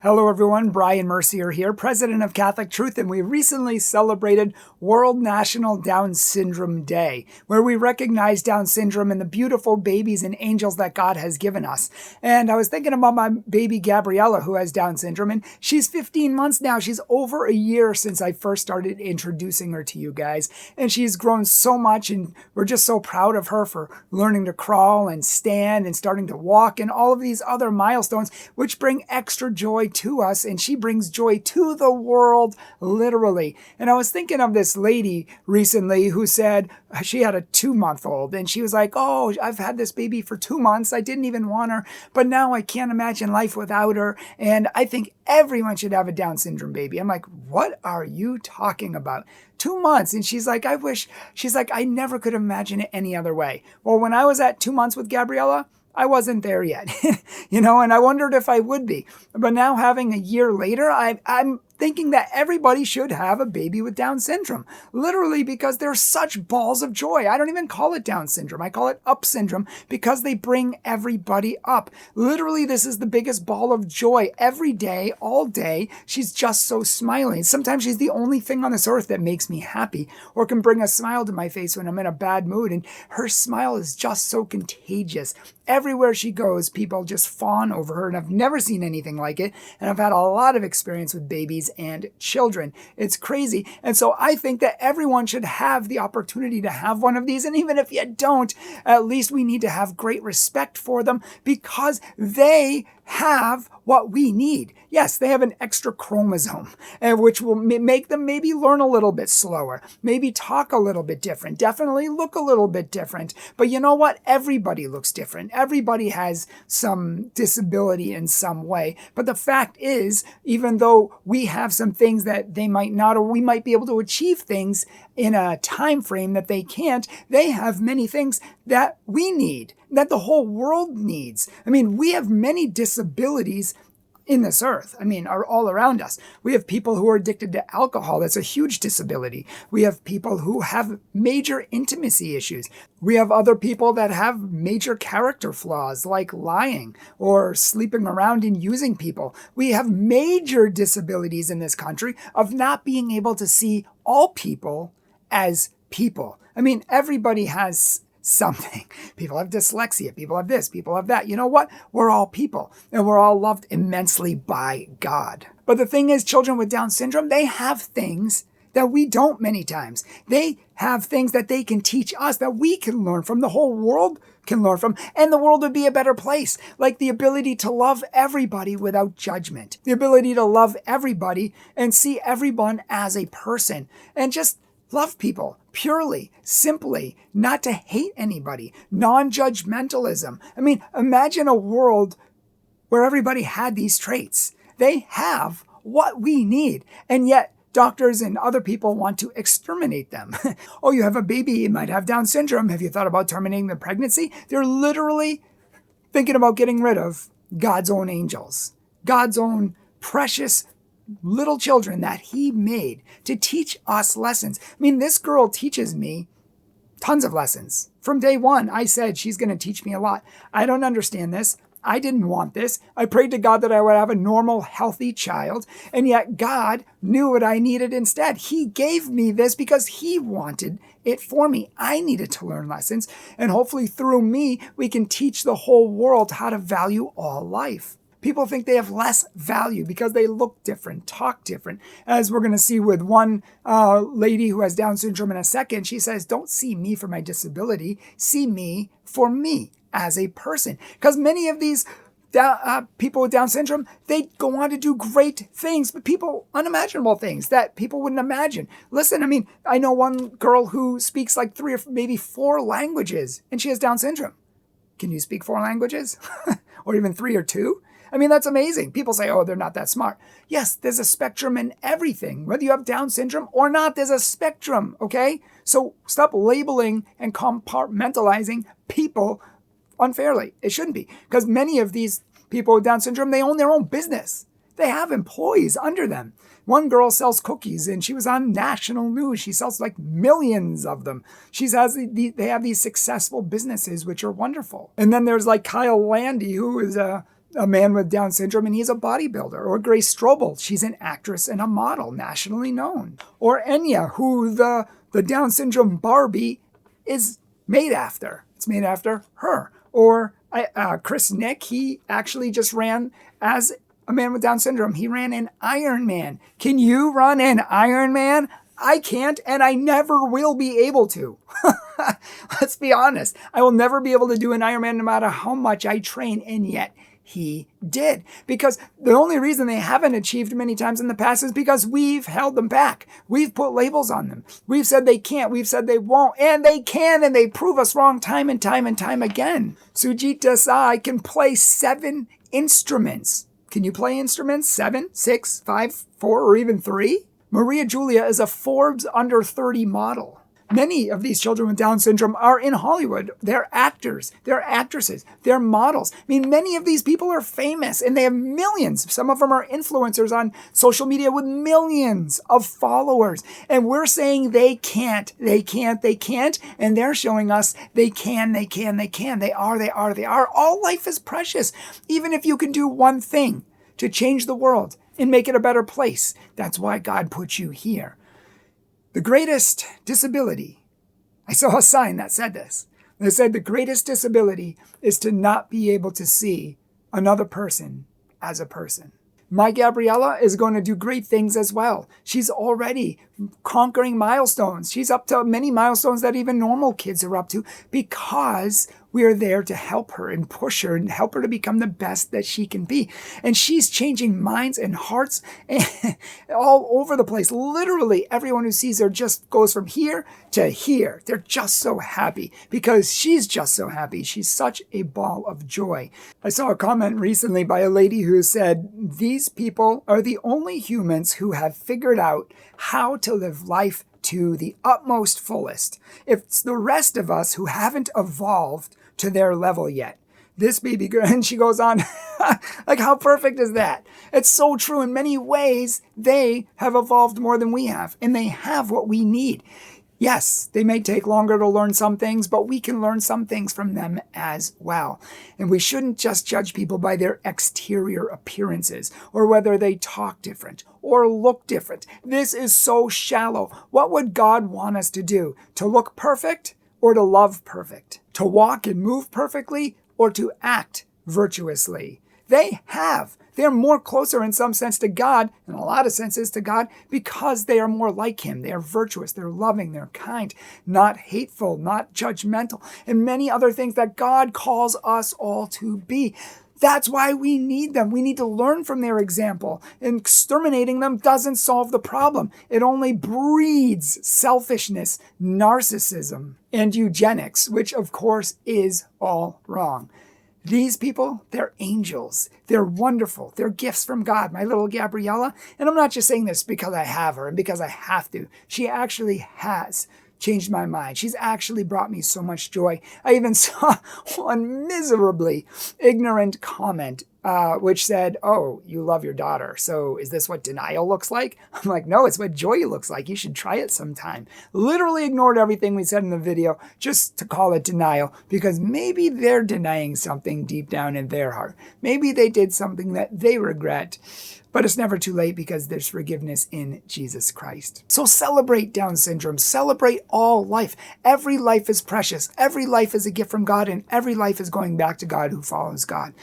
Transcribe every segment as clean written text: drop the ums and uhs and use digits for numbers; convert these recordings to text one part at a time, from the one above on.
Hello everyone, Bryan Mercier here, President of Catholic Truth, and we recently celebrated World National Down Syndrome Day, where we recognize Down syndrome and the beautiful babies and angels that God has given us. And I was thinking about my baby Gabriella, who has Down syndrome, and she's 15 months now. She's over a year since I first started introducing her to you guys, and she's grown so much, and we're just so proud of her for learning to crawl and stand and starting to walk and all of these other milestones, which bring extra joy to us, and she brings joy to the world, literally. And I was thinking of this lady recently who said she had a 2-month-old, and she was like, oh, I've had this baby for 2 months. I didn't even want her, but now I can't imagine life without her. And I think everyone should have a Down syndrome baby. I'm like, what are you talking about? 2 months. And she's like, I never could imagine it any other way. Well, when I was at 2 months with Gabriella, I wasn't there yet, and I wondered if I would be. But now having a year later, I'm thinking that everybody should have a baby with Down syndrome, literally because they're such balls of joy. I don't even call it Down syndrome. I call it up syndrome because they bring everybody up. Literally, this is the biggest ball of joy every day, all day. She's just so smiling. Sometimes she's the only thing on this earth that makes me happy or can bring a smile to my face when I'm in a bad mood. And her smile is just so contagious. Everywhere she goes, people just fawn over her, and I've never seen anything like it. And I've had a lot of experience with babies and children. It's crazy. And so I think that everyone should have the opportunity to have one of these. And even if you don't, at least we need to have great respect for them because they have what we need. Yes, they have an extra chromosome, which will make them maybe learn a little bit slower, maybe talk a little bit different, definitely look a little bit different. But you know what? Everybody looks different. Everybody has some disability in some way. But the fact is, even though we have some things that they might not, or we might be able to achieve things in a time frame that they can't, they have many things that we need, that the whole world needs. I mean, we have many disabilities in this earth. I mean, are all around us. We have people who are addicted to alcohol. That's a huge disability. We have people who have major intimacy issues. We have other people that have major character flaws like lying or sleeping around and using people. We have major disabilities in this country of not being able to see all people as people. I mean, everybody has something. People have dyslexia. People have this. People have that. You know what? We're all people, and we're all loved immensely by God. But the thing is, children with Down syndrome, they have things that we don't many times. They have things that they can teach us that we can learn from, the whole world can learn from, and the world would be a better place. Like the ability to love everybody without judgment, the ability to love everybody and see everyone as a person, and just love people purely, simply, not to hate anybody, non-judgmentalism. I mean, imagine a world where everybody had these traits. They have what we need, and yet doctors and other people want to exterminate them. Oh, you have a baby, you might have Down syndrome. Have you thought about terminating the pregnancy? They're literally thinking about getting rid of God's own angels, God's own precious little children that he made to teach us lessons. I mean, this girl teaches me tons of lessons. From day one, I said she's going to teach me a lot. I don't understand this. I didn't want this. I prayed to God that I would have a normal, healthy child, and yet God knew what I needed instead. He gave me this because he wanted it for me. I needed to learn lessons, and hopefully through me, we can teach the whole world how to value all life. People think they have less value because they look different, talk different. As we're going to see with one lady who has Down syndrome in a second, she says, don't see me for my disability, see me for me as a person. Because many of these people with Down syndrome, they go on to do great things, but unimaginable things that people wouldn't imagine. Listen, I mean, I know one girl who speaks like 3 or maybe 4 languages, and she has Down syndrome. Can you speak 4 languages? Or even 3 or 2? I mean, that's amazing. People say, oh, they're not that smart. Yes, there's a spectrum in everything. Whether you have Down syndrome or not, there's a spectrum, okay? So stop labeling and compartmentalizing people unfairly. It shouldn't be. Because many of these people with Down syndrome, they own their own business. They have employees under them. One girl sells cookies, and she was on national news. She sells like millions of them. They have these successful businesses, which are wonderful. And then there's like Kyle Landy, who is a a man with Down syndrome and he's a bodybuilder. Or Grace Strobel, she's an actress and a model, nationally known. Or Enya, who the Down syndrome Barbie is made after. It's made after her. Or Chris Nick, he actually just ran as a man with Down syndrome. He ran an Ironman. Can you run an Ironman? I can't, and I never will be able to. Let's be honest. I will never be able to do an Ironman no matter how much I train, and yet he did. Because the only reason they haven't achieved many times in the past is because we've held them back. We've put labels on them. We've said they can't. We've said they won't. And they can, and they prove us wrong time and time and time again. Sujit Desai can play 7 instruments. Can you play instruments? 7, 6, 5, 4, or even 3? Maria Julia is a Forbes under 30 model. Many of these children with Down syndrome are in Hollywood. They're actors, they're actresses, they're models. I mean, many of these people are famous and they have millions. Some of them are influencers on social media with millions of followers. And we're saying they can't, they can't, they can't. And they're showing us they can, they can, they can. They are, they are, they are. All life is precious. Even if you can do one thing to change the world and make it a better place. That's why God put you here. The greatest disability, I saw a sign that said this. It said the greatest disability is to not be able to see another person as a person. My Gabriella is going to do great things as well. She's already conquering milestones. She's up to many milestones that even normal kids are up to because we are there to help her and push her and help her to become the best that she can be. And she's changing minds and hearts all over the place. Literally, everyone who sees her just goes from here to here. They're just so happy because she's just so happy. She's such a ball of joy. I saw a comment recently by a lady who said, these people are the only humans who have figured out how to live life to the utmost fullest. It's the rest of us who haven't evolved to their level yet. This baby girl, and she goes on, like how perfect is that? It's so true. In many ways, they have evolved more than we have, and they have what we need. Yes, they may take longer to learn some things, but we can learn some things from them as well. And we shouldn't just judge people by their exterior appearances or whether they talk different or look different. This is so shallow. What would God want us to do? To look perfect or to love perfect? To walk and move perfectly or to act virtuously? They're more closer in some sense to God, in a lot of senses to God, because they are more like Him. They are virtuous, they're loving, they're kind, not hateful, not judgmental, and many other things that God calls us all to be. That's why we need them. We need to learn from their example. And exterminating them doesn't solve the problem. It only breeds selfishness, narcissism, and eugenics, which of course is all wrong. These people, they're angels. They're wonderful. They're gifts from God. My little Gabriella, and I'm not just saying this because I have her and because I have to. She actually has changed my mind. She's actually brought me so much joy. I even saw one miserably ignorant comment which said, oh, you love your daughter. So is this what denial looks like? I'm like, no, it's what joy looks like. You should try it sometime. Literally ignored everything we said in the video just to call it denial because maybe they're denying something deep down in their heart. Maybe they did something that they regret. But it's never too late because there's forgiveness in Jesus Christ. So celebrate Down syndrome. Celebrate all life. Every life is precious. Every life is a gift from God, and every life is going back to God who follows God.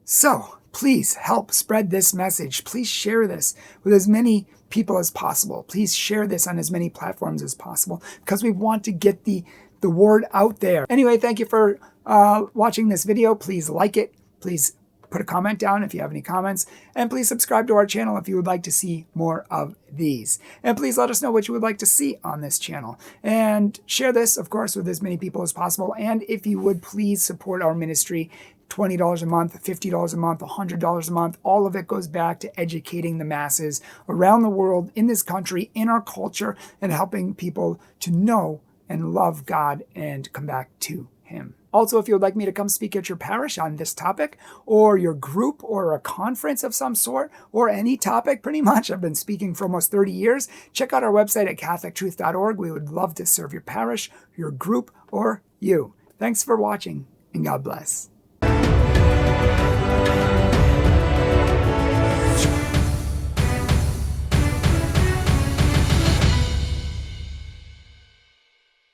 So please help spread this message. Please share this with as many people as possible. Please share this on as many platforms as possible because we want to get the word out there. Anyway, thank you for watching this video. Please like it. Please put a comment down if you have any comments. And please subscribe to our channel if you would like to see more of these. And please let us know what you would like to see on this channel. And share this, of course, with as many people as possible. And if you would, please support our ministry. $20 a month, $50 a month, $100 a month. All of it goes back to educating the masses around the world, in this country, in our culture, and helping people to know and love God and come back to Him. Also, if you would like me to come speak at your parish on this topic, or your group, or a conference of some sort, or any topic, pretty much, I've been speaking for almost 30 years, check out our website at catholictruth.org. We would love to serve your parish, your group, or you. Thanks for watching, and God bless.